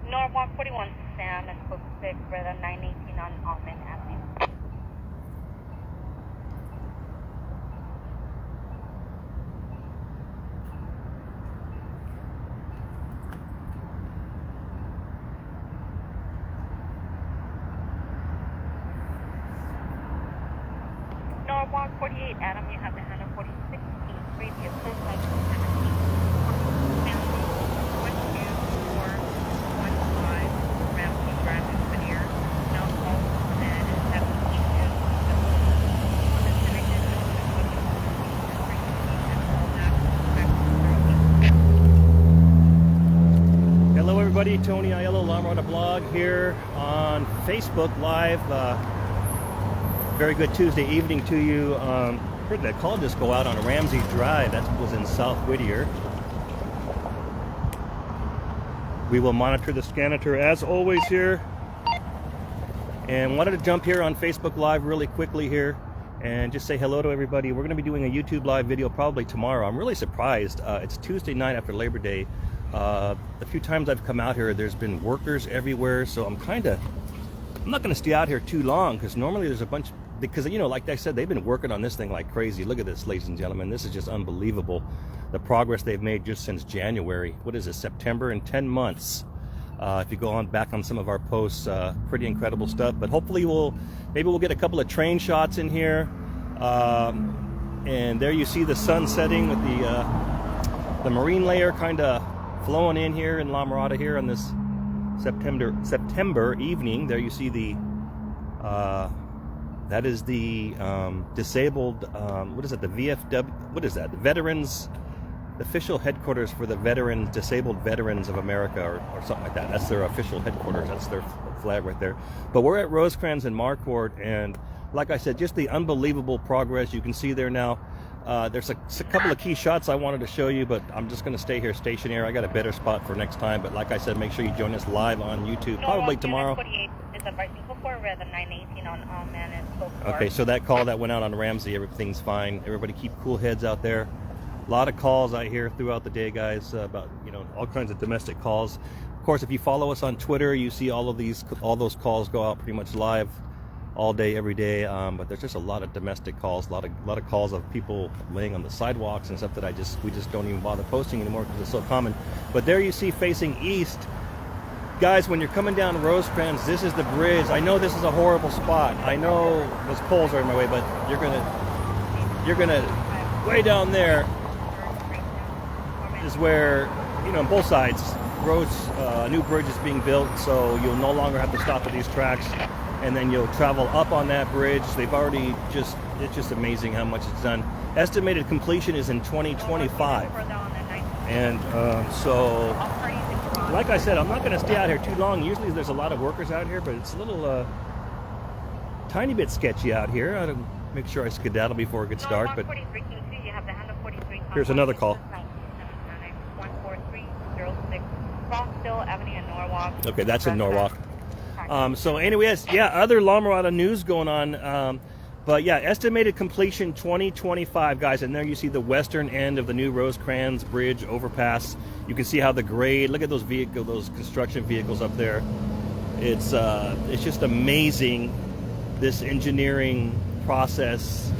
Norwalk 41 Sam and code 6 for the 918 on Almond Avenue. Norwalk 48 Adam, you have the hand of 46 previous close line 17. Tony Aiello, Marquardt blog here on Facebook Live. Very good Tuesday evening to you. Heard that call just go out on Ramsey Drive. That was in South Whittier. We will monitor the scanner as always here. And wanted to jump here on Facebook Live really quickly here and just say hello to everybody. We're going to be doing a YouTube live video probably tomorrow. I'm really surprised. It's Tuesday night after Labor Day. A few times I've come out here, there's been workers everywhere, so I'm not going to stay out here too long, because normally there's a bunch, because, you know, like I said, they've been working on this thing like crazy. Look at this, ladies and gentlemen. This is just unbelievable, the progress they've made just since January. What is it, September? In 10 months. If you go on back on some of our posts, pretty incredible stuff. But hopefully maybe we'll get a couple of train shots in here. And there you see the sun setting with the marine layer kind of flowing in here in Marquardt here on this September evening. There you see the that is the disabled, what is it, the VFW, what is that, the Veterans, the official headquarters for the Disabled Veterans of America, or something like that. That's their official headquarters. That's their flag right there. But we're at Rosecrans in Marquardt, and like I said, just the unbelievable progress you can see there now. There's a couple of key shots I wanted to show you, but I'm just going to stay here stationary. I got a better spot for next time, but like I said, make sure you join us live on YouTube, probably tomorrow. 48 is a bicycle for the 918 on Almond and so forth. Okay, so that call that went out on Ramsey, everything's fine. Everybody keep cool heads out there. A lot of calls I hear throughout the day, guys, about, you know, all kinds of domestic calls. Of course, if you follow us on Twitter, you see all those calls go out pretty much live all day, every day. But there's just a lot of domestic calls, a lot of calls of people laying on the sidewalks and stuff that we just don't even bother posting anymore because it's so common. But there you see facing east, guys, when you're coming down Rosecrans, this is the bridge. I know this is a horrible spot. I know those poles are in my way, but you're gonna way down there is where, you know, on both sides roads, a new bridge is being built, so you'll no longer have to stop at these tracks, and then you'll travel up on that bridge. They've already it's just amazing how much it's done. Estimated completion is in 2025. And so, like I said, I'm not going to stay out here too long. Usually there's a lot of workers out here, but it's a little tiny bit sketchy out here. I don't make sure I skedaddle before it gets dark, but here's another call. Okay, that's in Norwalk. So anyways, yeah, other Marquardt news going on. But yeah, estimated completion 2025, guys. And there you see the western end of the new Rosecrans Bridge overpass. You can see how the grade, look at those those construction vehicles up there. It's just amazing, this engineering process,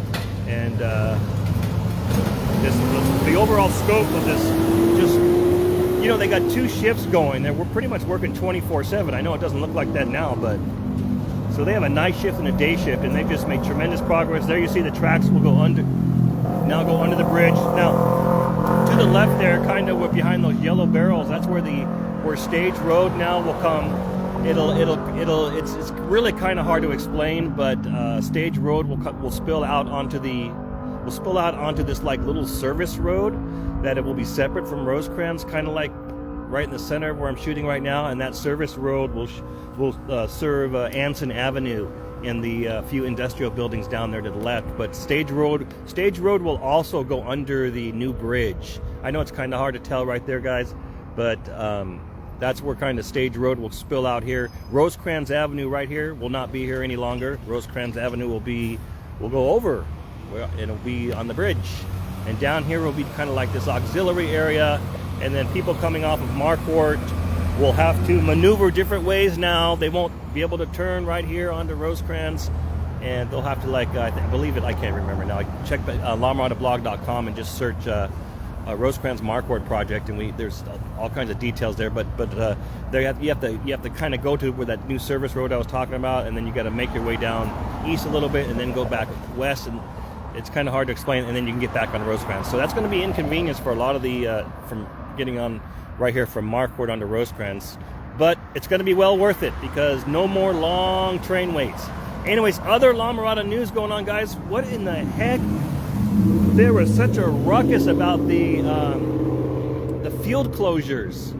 and the overall scope of this. Just, you know, they got two shifts going. We're pretty much working 24/7. I know it doesn't look like that now, but so they have a night shift and a day shift, and they've just made tremendous progress. There you see the tracks will go under the bridge. Now, to the left there, kind of behind those yellow barrels, that's where Stage Road now will come. It's really kind of hard to explain, but Stage Road will spill out onto this like little service road that it will be separate from Rosecrans, kind of like right in the center of where I'm shooting right now, and that service road will serve Anson Avenue and the few industrial buildings down there to the left. But Stage Road will also go under the new bridge. I know it's kind of hard to tell right there, guys, but that's where kind of Stage Road will spill out here. Rosecrans Avenue right here will not be here any longer. Rosecrans Avenue will go over. It'll be on the bridge. and down here will be kind of like this auxiliary area, and then people coming off of Marquardt will have to maneuver different ways now. They won't be able to turn right here onto Rosecrans, and they'll have to, like, I believe it, I can't remember now. Check lamarautablog.com and just search Rosecrans Marquardt project, and there's all kinds of details there. But you have to kind of go to where that new service road I was talking about, and then you got to make your way down east a little bit, and then go back west, and it's kind of hard to explain. And then you can get back on Rosecrans. So that's going to be inconvenience for a lot of the from getting on right here from Marquardt onto Rosecrans. But it's going to be well worth it because no more long train waits. Anyways, other La Mirada news going on, guys. What in the heck? There was such a ruckus about the field closures.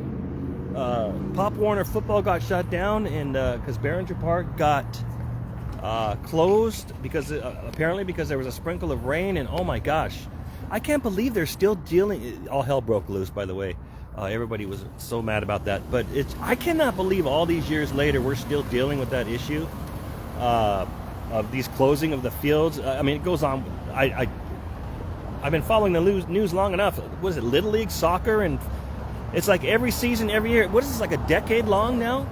Pop Warner football got shut down, and because Behringer Park got closed because apparently because there was a sprinkle of rain, and oh my gosh, I can't believe they're still dealing. All hell broke loose, by the way. Everybody was so mad about that, but I cannot believe all these years later we're still dealing with that issue of these closing of the fields. I mean, it goes on. I've been following the news long enough. Was it Little League soccer? And it's like every season, every year. What is this, like a decade long now?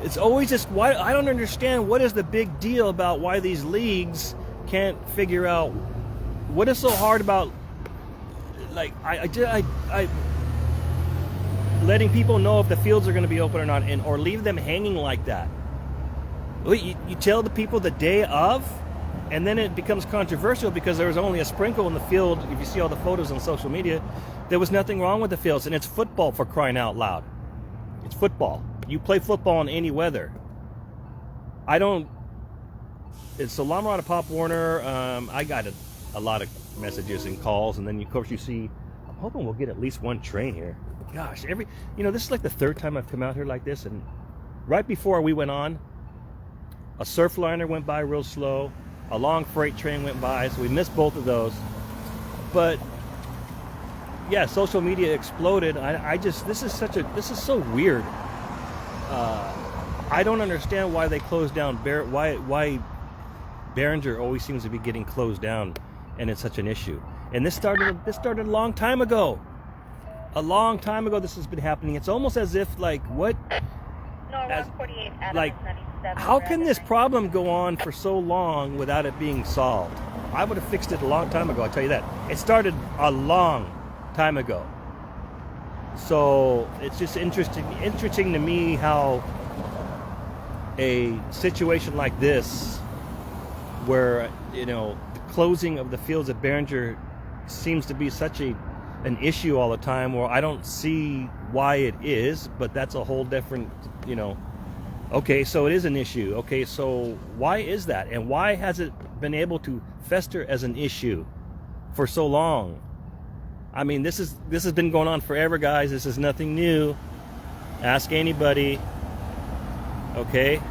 It's always just, why? I don't understand what is the big deal about why these leagues can't figure out what is so hard about, like, I letting people know if the fields are going to be open or not, or leave them hanging like that. You tell the people the day of, and then it becomes controversial because there was only a sprinkle in the field. If you see all the photos on social media, there was nothing wrong with the fields. And it's football, for crying out loud. It's football. You play football in any weather. It's the La Mirada Pop Warner. I got a lot of messages and calls. And then, of course, you see, I'm hoping we'll get at least one train here. Gosh, this is like the third time I've come out here like this. And right before we went on, a surf liner went by real slow. A long freight train went by, so we missed both of those. But yeah, social media exploded. This is so weird. I don't understand why they closed down. Why Behringer always seems to be getting closed down, and it's such an issue. And this started a long time ago. A long time ago, this has been happening. It's almost as if, like, what? No, 48, like, how can this problem go on for so long without it being solved? I would have fixed it a long time ago, I'll tell you that. It started a long time ago. So it's just interesting to me how a situation like this, where, the closing of the fields at Behringer seems to be such an issue all the time, where I don't see why it is, but that's a whole different, Okay, so it is an issue. Okay, so why is that? And why has it been able to fester as an issue for so long? I mean, this has been going on forever, guys. This is nothing new. Ask anybody. Okay?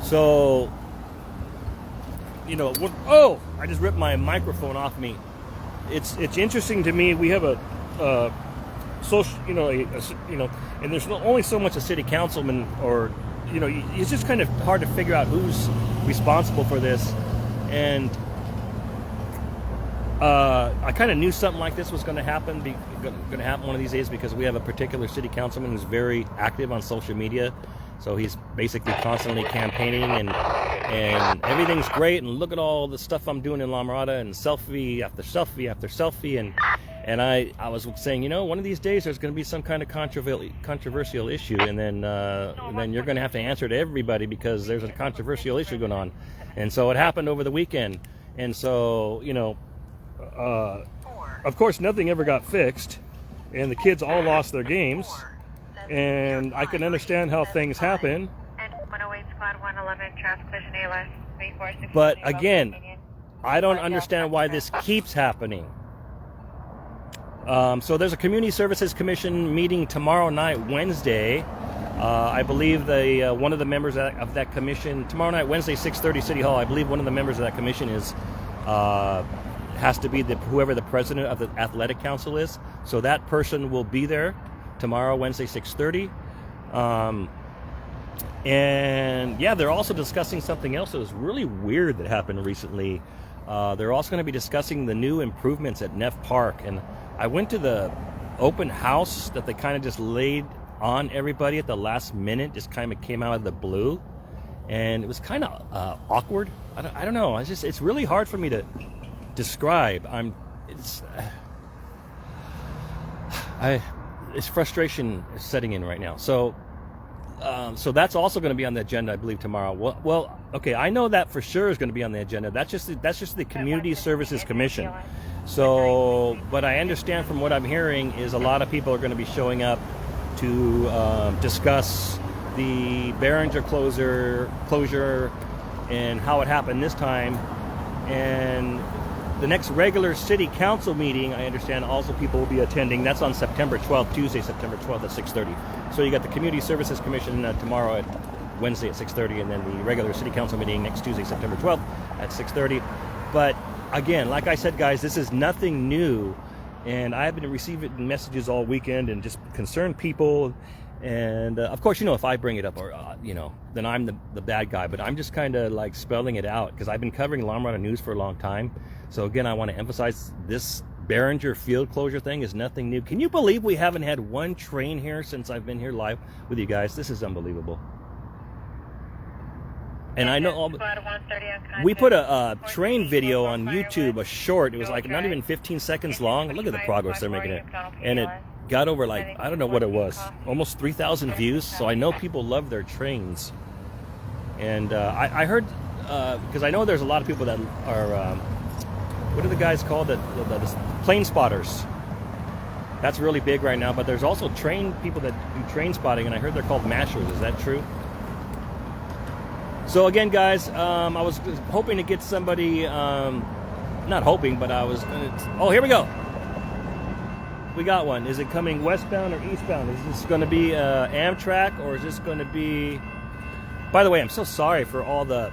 So, oh, I just ripped my microphone off me. It's interesting to me. We have a social, and there's only so much a city councilman, or it's just kind of hard to figure out who's responsible for this. And I kind of knew something like this was going to happen one of these days, because we have a particular city councilman who's very active on social media. So he's basically constantly campaigning, and everything's great, and look at all the stuff I'm doing in La Mirada, and selfie after selfie after selfie, and I was saying, one of these days there's going to be some kind of controversial issue, and then you're going to have to answer to everybody because there's a controversial issue going on. And so it happened over the weekend, and so of course nothing ever got fixed, and the kids all lost their games. And I can understand how things happen. But again, I don't understand why this keeps happening. So there's a Community Services Commission meeting tomorrow night, Wednesday. I believe one of the members of that commission, tomorrow night, Wednesday, 6:30, City Hall, I believe one of the members of that commission has to be whoever the president of the Athletic Council is. So that person will be there tomorrow, Wednesday, 6:30. And yeah, they're also discussing something else that was really weird that happened recently. They're also going to be discussing the new improvements at Neff Park. And I went to the open house that they kind of just laid on everybody at the last minute, just kind of came out of the blue. And it was kind of awkward. I don't know. It's really hard for me to describe. It's frustration setting in right now. So that's also going to be on the agenda, I believe, tomorrow. Well, okay, I know that for sure is going to be on the agenda. That's just the Community Services Commission. So, but I understand from what I'm hearing is a lot of people are going to be showing up to discuss the Behringer closure and how it happened this time. And the next regular city council meeting, I understand, also people will be attending. That's on September 12th, Tuesday, September 12th at 6:30. So you got the Community Services Commission tomorrow at Wednesday at 6:30, and then the regular city council meeting next Tuesday, September 12th at 6:30. But again, like I said, guys, this is nothing new. And I've been receiving messages all weekend and just concerned people. And of course, if I bring it up, or then I'm the bad guy. But I'm just kind of like spelling it out because I've been covering La Mirada news for a long time. So again, I want to emphasize this Behringer field closure thing is nothing new. Can you believe we haven't had one train here since I've been here live with you guys? This is unbelievable. And I know we put a train video on YouTube, a short. It was like not even 15 seconds long. Look at the progress they're making it. And it got over like, I don't know what it was, almost 3,000 views. So I know people love their trains. And I heard, because I know there's a lot of people that are, what are the guys called? The plane spotters. That's really big right now. But there's also people that do train spotting. And I heard they're called mashers. Is that true? So again, guys, I was hoping to get somebody, not hoping, but I was going to, oh, here we go. We got one. Is it coming westbound or eastbound? Is this going to be Amtrak, or is this going to be, by the way, I'm so sorry for all the,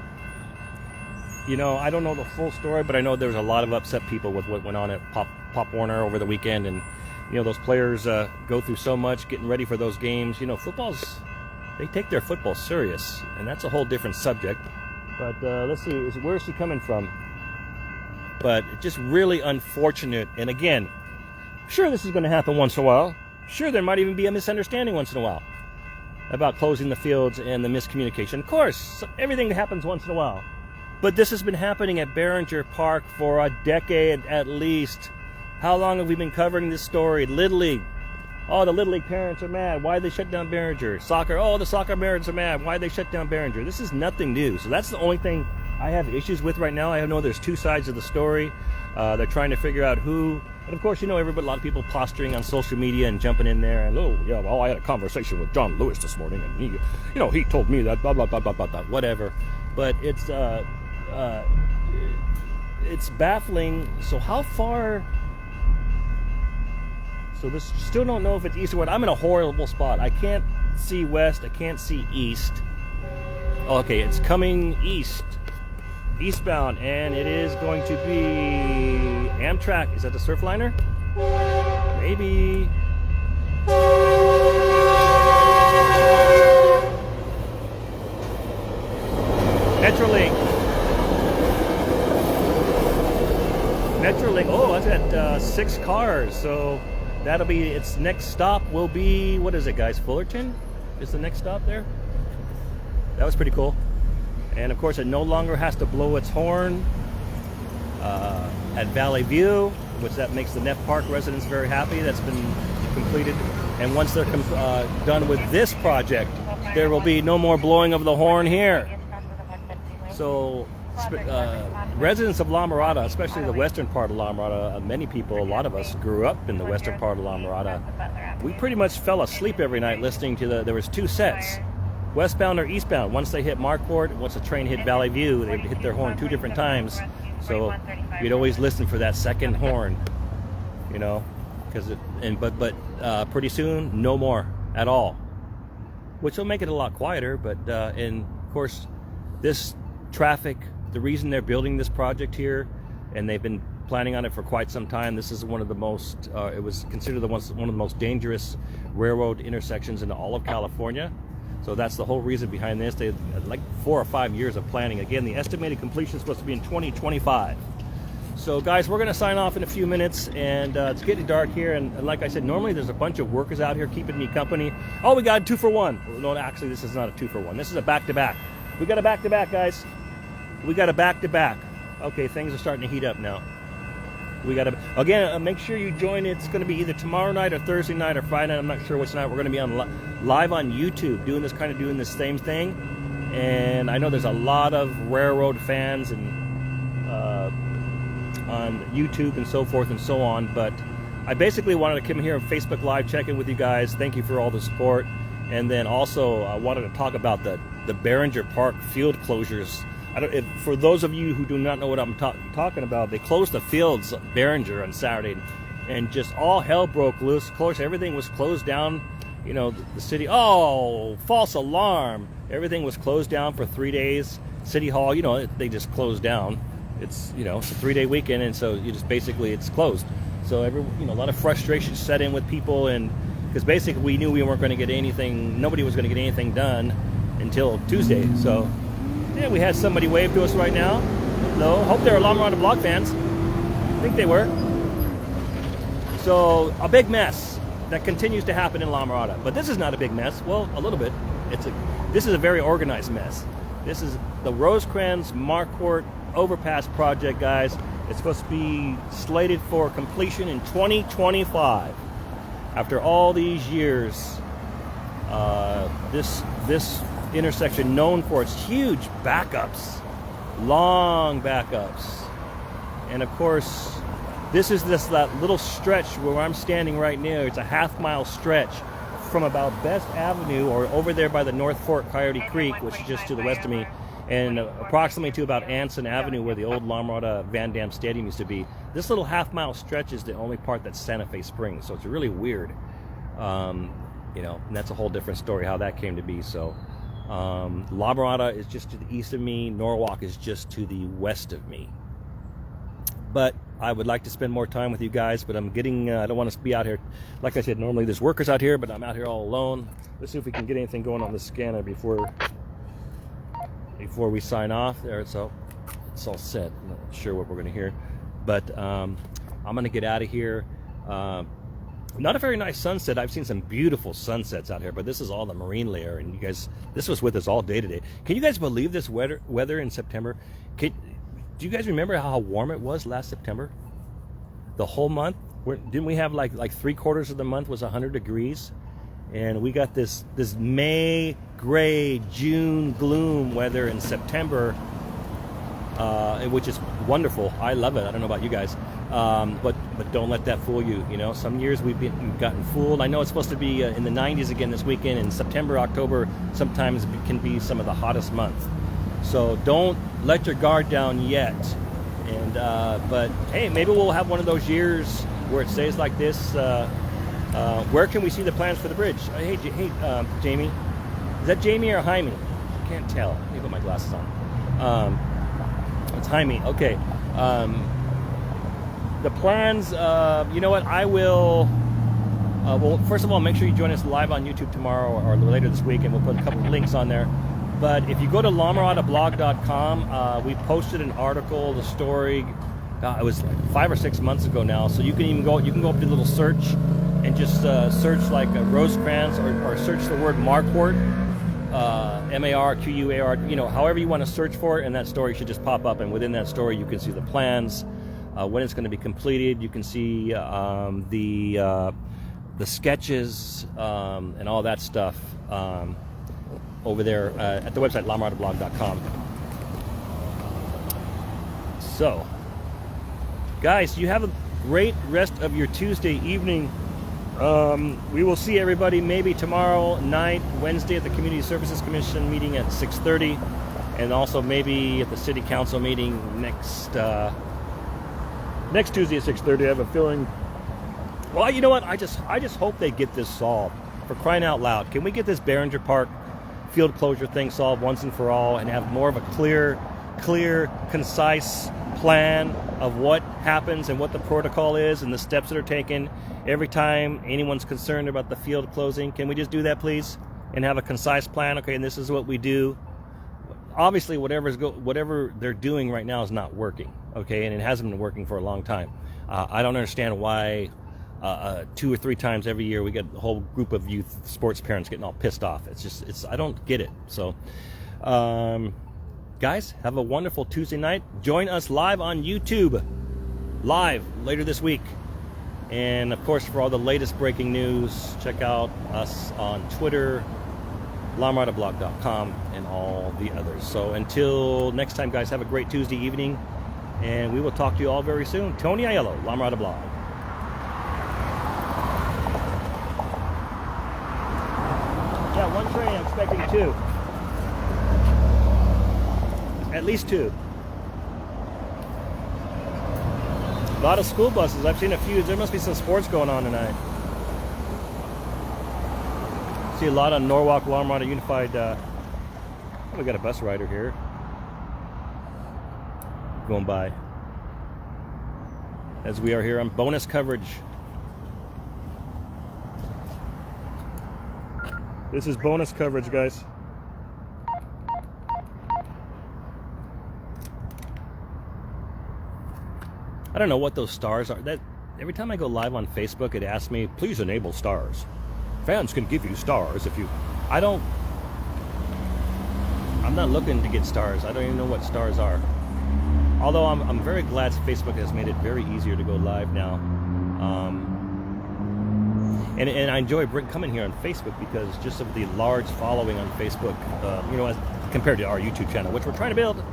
I don't know the full story, but I know there was a lot of upset people with what went on at Pop Warner over the weekend. And, those players go through so much getting ready for those games. They take their football serious, and that's a whole different subject. But let's see, where is she coming from? But just really unfortunate. And again, sure, this is going to happen once in a while. Sure, there might even be a misunderstanding once in a while about closing the fields and the miscommunication. Of course, everything happens once in a while. But this has been happening at Behringer Park for a decade at least. How long have we been covering this story? Little League. Oh, the Little League parents are mad. Why they shut down Behringer? Soccer. Oh, the soccer parents are mad. Why they shut down Behringer? This is nothing new. So that's the only thing I have issues with right now. I know there's two sides of the story. They're trying to figure out who. And of course, a lot of people posturing on social media and jumping in there. And I had a conversation with John Lewis this morning, and he told me that blah blah blah blah blah blah whatever. But it's baffling. So how far? So this still don't know if it's east or west. I'm in a horrible spot. I can't see west. I can't see east. Okay, it's coming eastbound, and it is going to be Amtrak. Is that the Surfliner? Maybe. Metrolink. Oh, that's at 6 cars. So that'll be its next stop. Will be, what is it, guys? Fullerton is the next stop there. That was pretty cool. And of course, it no longer has to blow its horn at Valley View, which that makes the Neff Park residents very happy. That's been completed. And once they're done with this project, there will be no more blowing of the horn here. So residents of La Mirada, especially the western part of La Mirada, many people, a lot of us grew up in the western part of La Mirada. We pretty much fell asleep every night listening to there was 2 sets. Westbound or eastbound. Once they hit Marquardt, once the train hit Valley View, they would hit their horn 2 different times. So you'd always listen for that second horn, but pretty soon, no more at all, which will make it a lot quieter. But and of course, this traffic, the reason they're building this project here, and they've been planning on it for quite some time. This is one of the most. It was considered one of the most dangerous railroad intersections in all of California. So that's the whole reason behind this. They had like 4 or 5 years of planning. Again, the estimated completion is supposed to be in 2025. So guys, we're gonna sign off in a few minutes, and it's getting dark here, and like I said, normally there's a bunch of workers out here keeping me company. Oh, we got a 2-for-1. Well, no, actually this is not a 2-for-1. This is a back-to-back. We got a back-to-back, guys. We got a back-to-back. Okay, things are starting to heat up now. We got to, again, make sure you join. It's going to be either tomorrow night or Thursday night or Friday night. I'm not sure which night. We're going to be on live on YouTube doing this same thing. And I know there's a lot of railroad fans and on YouTube and so forth and so on. But I basically wanted to come here on Facebook Live, check in with you guys. Thank you for all the support. And then also I wanted to talk about the Behringer Park field closures. For those of you who do not know what I'm talking about, they closed the fields at Behringer on Saturday, and just all hell broke loose. Of course, everything was closed down. You know, the city, oh, false alarm. Everything was closed down for 3 days. City Hall, you know, they just closed down. It's, you know, it's a 3-day weekend, and so you just basically, it's closed. So a lot of frustration set in with people, and because basically we knew we weren't going to get anything, nobody was going to get anything done until Tuesday. So yeah, we had somebody wave to us right now. Hello. Hope they're Marquardt blog fans. I think they were. So a big mess that continues to happen in Marquardt. But this is not a big mess. Well, a little bit. This is a very organized mess. This is the Rosecrans Marquardt overpass project, guys. It's supposed to be slated for completion in 2025. After all these years, this intersection, known for its huge backups, long backups, and of course this is that little stretch where I'm standing right now. It's a half-mile stretch from about Best Avenue, or over there by the North Fork Coyote Creek, which is just to the west of me, and approximately to about Anson Avenue, where the old Marquardt Van Dam Stadium used to be. This little half-mile stretch is the only part that's Santa Fe Springs, so it's really weird. You know, and that's a whole different story how that came to be. So Marquardt is just to the east of me. Norwalk is just to the west of me. But I would like to spend more time with you guys, but I'm getting, I don't want to be out here. Like I said, normally there's workers out here, but I'm out here all alone. Let's see if we can get anything going on the scanner before we sign off. There, it's all set. I'm not sure what we're going to hear, but I'm going to get out of here. Not a very nice sunset. I've seen some beautiful sunsets out here, but this is all the marine layer, and you guys, this was with us all day today. Can you guys believe this weather in September? Do you guys remember how warm it was last September? The whole month? Didn't we have like 3/4 of the month was 100 degrees? And we got this May gray June gloom weather in September, which is wonderful. I love it. I don't know about you guys. But don't let that fool you. You know, some years we've gotten fooled. I know it's supposed to be in the 90s again this weekend, and September, October sometimes can be some of the hottest months. So don't let your guard down yet. And but hey, maybe we'll have one of those years where it stays like this. Where can we see the plans for the bridge? Hey, Jamie, is that Jamie or Jaime? I can't tell. Let me put my glasses on. It's Jaime. Okay. The plans, you know what, I will, well, first of all, make sure you join us live on YouTube tomorrow or later this week, and we'll put a couple of links on there. But if you go to marquarttblog.com, we posted an article, the story, it was like 5 or 6 months ago now, so you can go up to the little search and just search like Rosecrans, or search the word Marquardt, M-A-R-Q-U-A-R, you know, however you want to search for it, and that story should just pop up, and within that story you can see the plans, when it's going to be completed. You can see the sketches and all that stuff over there at the website marquarttblog.com. So, guys, you have a great rest of your Tuesday evening. We will see everybody maybe tomorrow night, Wednesday, at the Community Services Commission meeting at 6:30, and also maybe at the City Council meeting next Tuesday at 6:30. I have a feeling. Well, you know what? I just hope they get this solved. For crying out loud, can we get this Behringer Park field closure thing solved once and for all, and have more of a clear, concise plan of what happens and what the protocol is and the steps that are taken every time anyone's concerned about the field closing? Can we just do that, please, and have a concise plan? Okay, and this is what we do. obviously whatever they're doing right now is not working, okay, and it hasn't been working for a long time. I don't understand why 2 or 3 times every year we get a whole group of youth sports parents getting all pissed off. It's I don't get it. So guys, have a wonderful Tuesday night. Join us live on YouTube live later this week, and of course for all the latest breaking news, check out us on Twitter, LawnMowerToBlog.com, and all the others. So until next time, guys, have a great Tuesday evening, and we will talk to you all very soon. Tony Aiello, LawnMower Blog. Yeah, 1 train. I'm expecting 2. At least 2. A lot of school buses. I've seen a few. There must be some sports going on tonight. See a lot of Norwalk Lawnmower Unified. We got a bus rider here going by as we are here on bonus coverage. This is bonus coverage, guys. I don't know what those stars are. That every time I go live on Facebook, it asks me, please enable stars. Fans can give you stars if you... I'm not looking to get stars. I don't even know what stars are. Although I'm very glad Facebook has made it very easier to go live now. And I enjoy coming here on Facebook because just of the large following on Facebook, you know, as compared to our YouTube channel, which we're trying to build.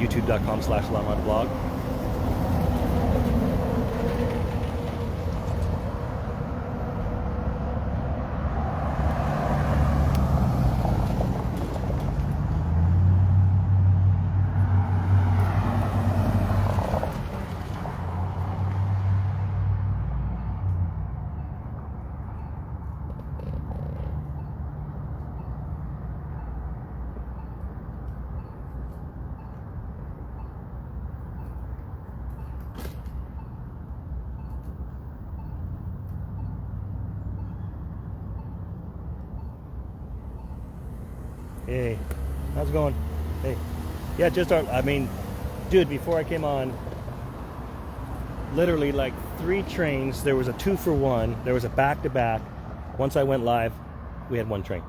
YouTube.com/LawnMowerToBlog. Hey, how's it going? Hey, yeah, I mean, dude, before I came on, literally like 3 trains. There was a 2 for 1. There was a back-to-back. Once I went live, we had 1 train.